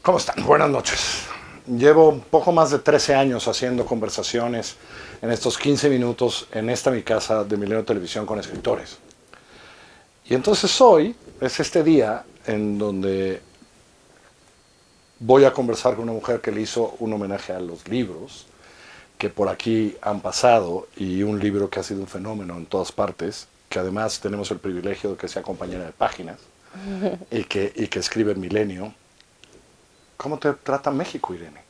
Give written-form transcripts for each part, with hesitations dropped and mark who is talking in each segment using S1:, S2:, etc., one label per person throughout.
S1: ¿Cómo están? Buenas noches. Llevo un poco más de 13 años haciendo conversaciones en estos 15 minutos en esta mi casa de Milenio Televisión con escritores. Y entonces hoy es este día en donde voy a conversar con una mujer que le hizo un homenaje a los libros que por aquí han pasado y un libro que ha sido un fenómeno en todas partes, que además tenemos el privilegio de que sea compañera de páginas y que escribe en Milenio. ¿Cómo te trata México, Irene?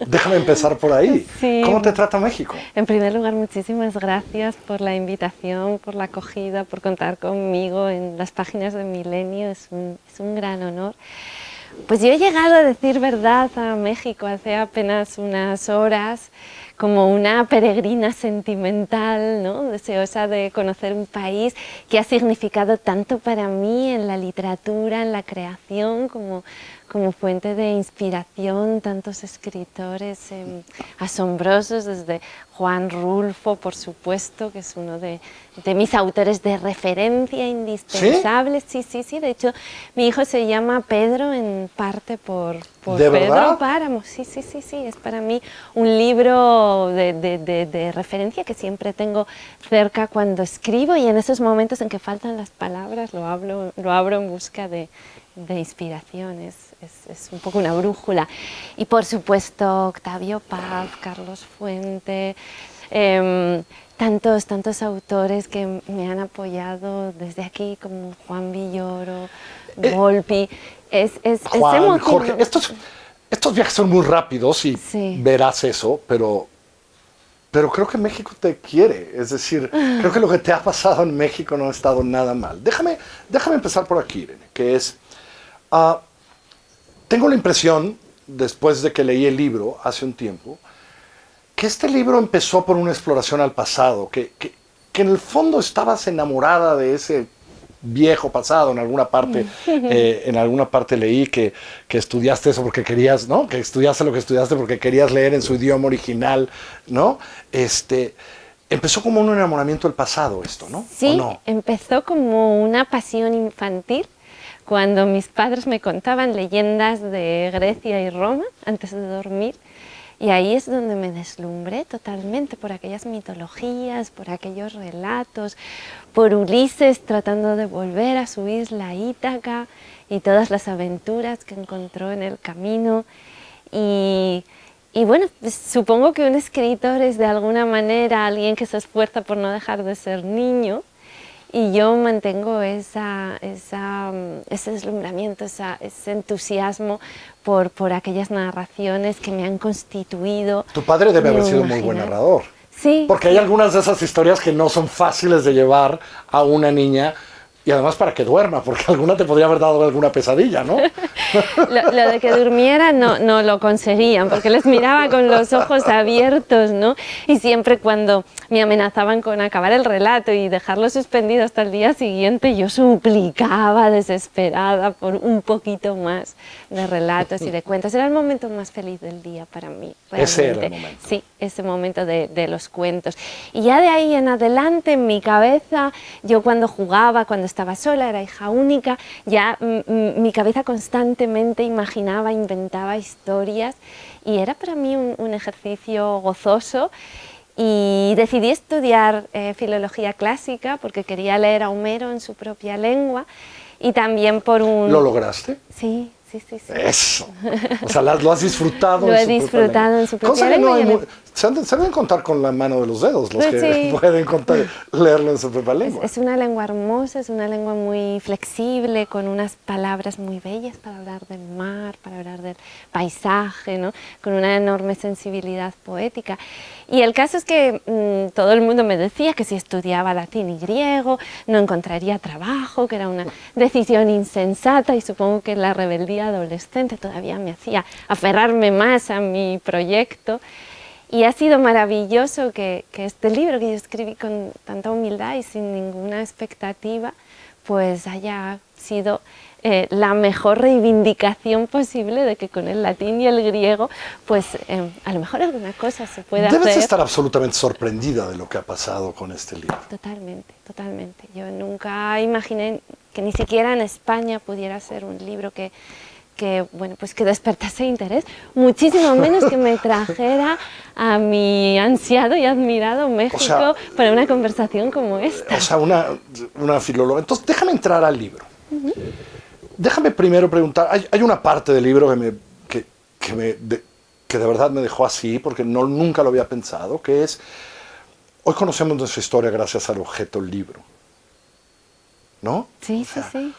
S1: Déjame empezar por ahí.
S2: Sí.
S1: ¿Cómo te trata México?
S2: En primer lugar, muchísimas gracias por la invitación, por la acogida, por contar conmigo en las páginas de Milenio. Es un gran honor. Pues yo he llegado a decir verdad a México hace apenas unas horas, como una peregrina sentimental, ¿no? Deseosa de conocer un país que ha significado tanto para mí en la literatura, en la creación, como fuente de inspiración, tantos escritores asombrosos, desde Juan Rulfo, por supuesto, que es uno de mis autores de referencia indispensables. ¿Sí? Sí, de hecho mi hijo se llama Pedro en parte por
S1: ¿De
S2: Pedro
S1: verdad?
S2: Páramo. Sí, es para mí un libro de referencia que siempre tengo cerca cuando escribo, y en esos momentos en que faltan las palabras lo abro en busca de inspiración. Es un poco una brújula. Y por supuesto Octavio Paz, Carlos Fuente, tantos autores que me han apoyado desde aquí, como Juan Villoro, Volpi.
S1: Juan, Jorge, estos viajes son muy rápidos y
S2: Sí.
S1: verás eso, pero creo que México te quiere. Es decir, creo que lo que te ha pasado en México no ha estado nada mal. Déjame empezar por aquí, Irene, que es... tengo la impresión, después de que leí el libro hace un tiempo, que este libro empezó por una exploración al pasado, que en el fondo estabas enamorada de ese viejo pasado. En alguna parte leí que estudiaste eso porque querías, ¿no? Que estudiaste lo que estudiaste porque querías leer en su idioma original, ¿no? Empezó como un enamoramiento del pasado esto, ¿no?
S2: Sí,
S1: ¿O no?
S2: empezó como una pasión infantil, cuando mis padres me contaban leyendas de Grecia y Roma antes de dormir, y ahí es donde me deslumbré totalmente por aquellas mitologías, por aquellos relatos, por Ulises tratando de volver a su isla Ítaca y todas las aventuras que encontró en el camino. Y bueno, pues supongo que un escritor es de alguna manera alguien que se esfuerza por no dejar de ser niño, y yo mantengo ese deslumbramiento, ese entusiasmo por aquellas narraciones que me han constituido.
S1: Tu padre debe
S2: mi
S1: haber sido muy buen
S2: imaginario.
S1: narrador.
S2: Sí.
S1: Porque hay algunas de esas historias que no son fáciles de llevar a una niña, y además para que duerma, porque alguna te podría haber dado alguna pesadilla, ¿no?
S2: Lo de que durmiera no lo conseguían, porque les miraba con los ojos abiertos, ¿no? Y siempre cuando me amenazaban con acabar el relato y dejarlo suspendido hasta el día siguiente, yo suplicaba desesperada por un poquito más de relatos y de cuentos. Era el momento más feliz del día para mí, realmente.
S1: Ese era el momento.
S2: Sí, ese momento de los cuentos. Y ya de ahí en adelante, en mi cabeza, yo cuando jugaba, cuando estaba sola, era hija única, ya mi cabeza constantemente imaginaba, inventaba historias, y era para mí un ejercicio gozoso. Y decidí estudiar filología clásica porque quería leer a Homero en su propia lengua, y también por un...
S1: ¿Lo lograste?
S2: Sí.
S1: Eso. O sea, lo has disfrutado.
S2: Lo he disfrutado en su propia lengua.
S1: Se deben contar con la mano de los dedos los que
S2: Sí.
S1: pueden leerlo en su propia lengua.
S2: Es una lengua hermosa, es una lengua muy flexible, con unas palabras muy bellas para hablar del mar, para hablar del paisaje, ¿no? Con una enorme sensibilidad poética. Y el caso es que todo el mundo me decía que si estudiaba latín y griego no encontraría trabajo, que era una decisión insensata, y supongo que la rebeldía adolescente todavía me hacía aferrarme más a mi proyecto. Y ha sido maravilloso que este libro, que yo escribí con tanta humildad y sin ninguna expectativa, pues haya sido la mejor reivindicación posible de que con el latín y el griego, pues a lo mejor alguna cosa se puede hacer.
S1: Debes estar absolutamente sorprendida de lo que ha pasado con este libro.
S2: Totalmente. Yo nunca imaginé que ni siquiera en España pudiera ser un libro que que, bueno, pues que despertase interés, muchísimo menos que me trajera a mi ansiado y admirado México,
S1: O sea,
S2: para una conversación como esta.
S1: O sea, una filóloga. Entonces, déjame entrar al libro. Déjame primero preguntar, hay una parte del libro que de verdad me dejó así, porque nunca lo había pensado, que es, hoy conocemos nuestra historia gracias al objeto libro. ¿No?
S2: Sí,
S1: O sea,
S2: sí.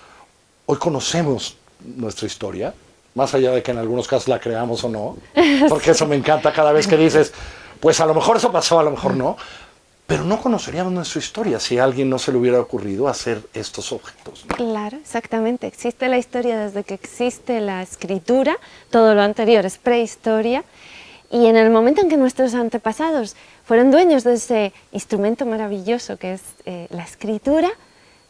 S1: Hoy conocemos nuestra historia, más allá de que en algunos casos la creamos o no, porque eso me encanta cada vez que dices, pues a lo mejor eso pasó, a lo mejor no, pero no conoceríamos nuestra historia si a alguien no se le hubiera ocurrido hacer estos objetos, ¿no?
S2: Claro, exactamente. Existe la historia desde que existe la escritura, todo lo anterior es prehistoria, y en el momento en que nuestros antepasados fueron dueños de ese instrumento maravilloso que es la escritura,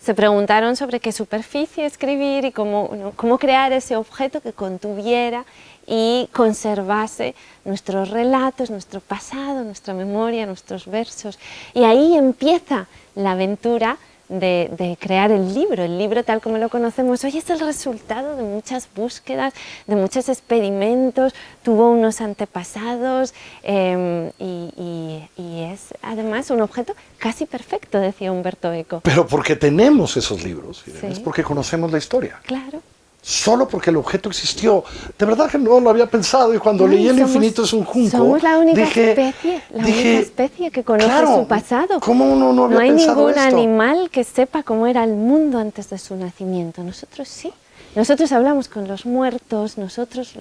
S2: se preguntaron sobre qué superficie escribir y cómo crear ese objeto que contuviera y conservase nuestros relatos, nuestro pasado, nuestra memoria, nuestros versos. Y ahí empieza la aventura de crear el libro tal como lo conocemos hoy. Es el resultado de muchas búsquedas, de muchos experimentos, tuvo unos antepasados y es además un objeto casi perfecto, decía Humberto Eco.
S1: Pero porque tenemos esos libros, Irene, es
S2: Sí.
S1: porque conocemos la historia.
S2: Claro.
S1: Solo porque el objeto existió. De verdad que no lo había pensado y cuando leí El infinito es un junco,
S2: somos la única
S1: dije,
S2: única especie que conoce
S1: claro,
S2: su pasado.
S1: ¿cómo uno no había
S2: hay
S1: pensado
S2: ningún
S1: esto?
S2: animal que sepa cómo era el mundo antes de su nacimiento. Nosotros sí. Nosotros hablamos con los muertos, nosotros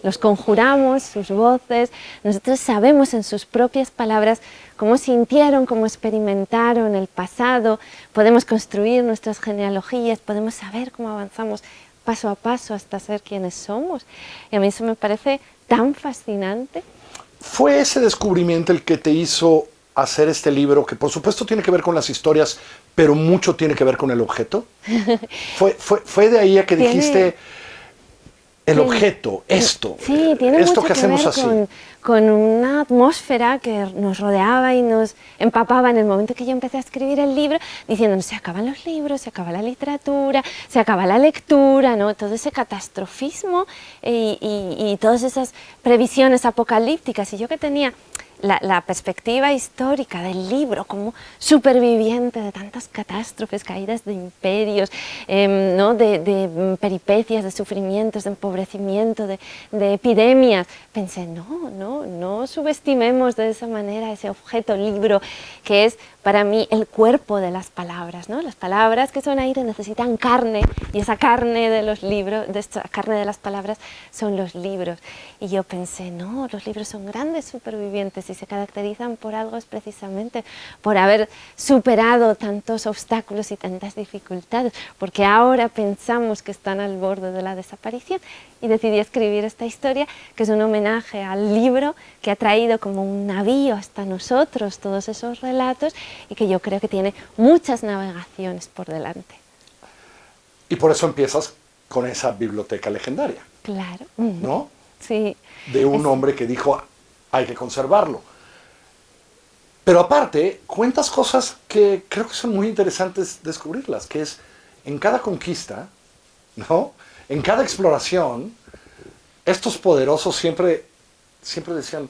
S2: los conjuramos, sus voces, nosotros sabemos en sus propias palabras cómo sintieron, cómo experimentaron el pasado, podemos construir nuestras genealogías, podemos saber cómo avanzamos paso a paso hasta ser quienes somos. Y a mí eso me parece tan fascinante.
S1: ¿Fue ese descubrimiento el que te hizo hacer este libro, que por supuesto tiene que ver con las historias, pero mucho tiene que ver con el objeto? ¿Fue de ahí a que dijiste, el objeto, esto,
S2: sí, tiene
S1: esto
S2: mucho
S1: que hacemos
S2: ver
S1: así?
S2: con una atmósfera que nos rodeaba y nos empapaba en el momento que yo empecé a escribir el libro, diciendo, se acaban los libros, se acaba la literatura, se acaba la lectura, ¿no? Todo ese catastrofismo y todas esas previsiones apocalípticas. Y yo que tenía la perspectiva histórica del libro como superviviente de tantas catástrofes, caídas de imperios, ¿no? de peripecias, de sufrimientos, de empobrecimiento, de epidemias, pensé, no subestimemos de esa manera ese objeto libro que es para mí el cuerpo de las palabras, ¿no? Las palabras que son aire necesitan carne y esa carne de los libros, de esta carne de las palabras son los libros. Y yo pensé, no, los libros son grandes supervivientes y se caracterizan por algo, es precisamente por haber superado tantos obstáculos y tantas dificultades, porque ahora pensamos que están al borde de la desaparición. Y decidí escribir esta historia, que es un homenaje al libro que ha traído como un navío hasta nosotros todos esos relatos y que yo creo que tiene muchas navegaciones por delante.
S1: Y por eso empiezas con esa biblioteca legendaria,
S2: Claro.
S1: ¿no?
S2: Sí.
S1: De un hombre que dijo, hay que conservarlo. Pero aparte, cuentas cosas que creo que son muy interesantes descubrirlas, que es, en cada conquista, ¿no? En cada exploración, estos poderosos siempre decían,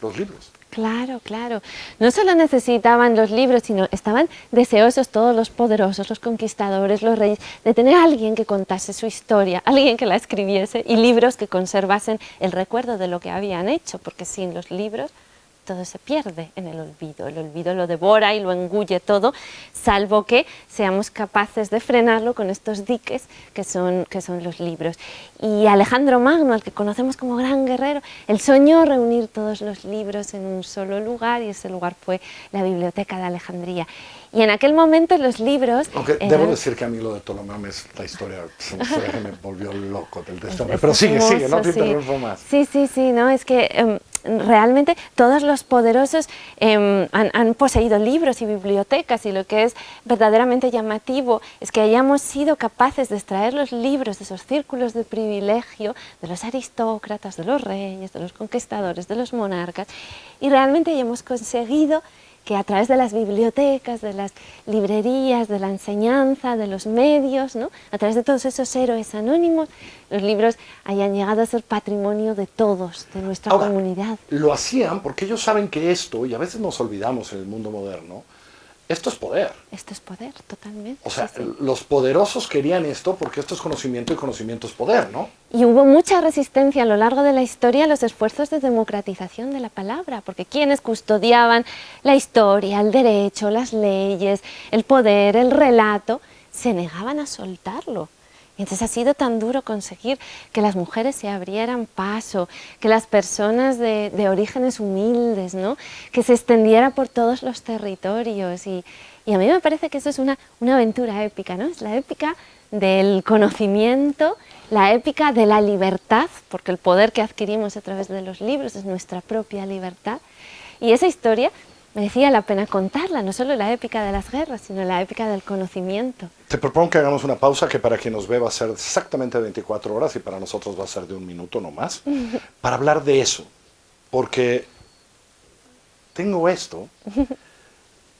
S1: los libros.
S2: Claro, claro. No solo necesitaban los libros, sino estaban deseosos todos los poderosos, los conquistadores, los reyes, de tener a alguien que contase su historia, alguien que la escribiese y libros que conservasen el recuerdo de lo que habían hecho, porque sin los libros todo se pierde en el olvido lo devora y lo engulle todo, salvo que seamos capaces de frenarlo con estos diques que son los libros. Y Alejandro Magno, al que conocemos como gran guerrero, él soñó reunir todos los libros en un solo lugar y ese lugar fue la Biblioteca de Alejandría. Y en aquel momento los libros...
S1: Aunque debo decir que a mí lo de Ptolomeo es la historia que me volvió loco del destino. Pero sigue, no te interrumpo más.
S2: Sí, no, es que realmente todos los poderosos han poseído libros y bibliotecas y lo que es verdaderamente llamativo es que hayamos sido capaces de extraer los libros de esos círculos de privilegio de los aristócratas, de los reyes, de los conquistadores, de los monarcas y realmente hayamos conseguido que a través de las bibliotecas, de las librerías, de la enseñanza, de los medios, ¿no? A través de todos esos héroes anónimos, los libros hayan llegado a ser patrimonio de todos, de nuestra comunidad.
S1: Lo hacían porque ellos saben que esto, y a veces nos olvidamos en el mundo moderno, esto es poder.
S2: Esto es poder, totalmente.
S1: O sea,
S2: sí, sí.
S1: los poderosos querían esto porque esto es conocimiento y conocimiento es poder, ¿no?
S2: Y hubo mucha resistencia a lo largo de la historia a los esfuerzos de democratización de la palabra, porque quienes custodiaban la historia, el derecho, las leyes, el poder, el relato, se negaban a soltarlo. Y entonces ha sido tan duro conseguir que las mujeres se abrieran paso, que las personas de orígenes humildes, ¿no? Que se extendiera por todos los territorios. Y a mí me parece que eso es una aventura épica, ¿no? Es la épica del conocimiento, la épica de la libertad, porque el poder que adquirimos a través de los libros es nuestra propia libertad. Y esa historia merecía la pena contarla, no solo la épica de las guerras, sino la épica del conocimiento.
S1: Te propongo que hagamos una pausa que para quien nos ve va a ser exactamente 24 horas y para nosotros va a ser de 1 minuto no más, para hablar de eso, porque tengo esto,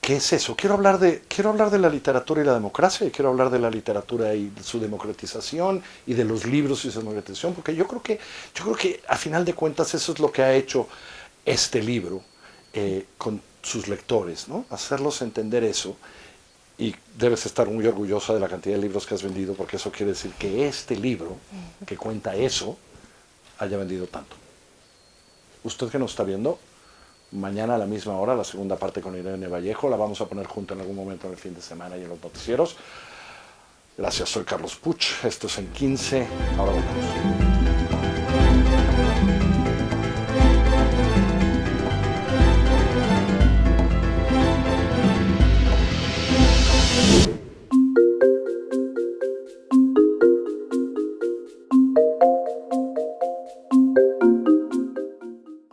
S1: ¿qué es eso? Quiero hablar de la literatura y la democracia, y quiero hablar de la literatura y de su democratización, y de los libros y su democratización, porque yo creo que a final de cuentas eso es lo que ha hecho este libro con sus lectores, ¿no? Hacerlos entender eso, y debes estar muy orgullosa de la cantidad de libros que has vendido, porque eso quiere decir que este libro, que cuenta eso, haya vendido tanto. Usted que nos está viendo, mañana a la misma hora, la segunda parte con Irene Vallejo, la vamos a poner junto en algún momento en el fin de semana y en los noticieros. Gracias, soy Carlos Puch, esto es En 15, ahora volvemos.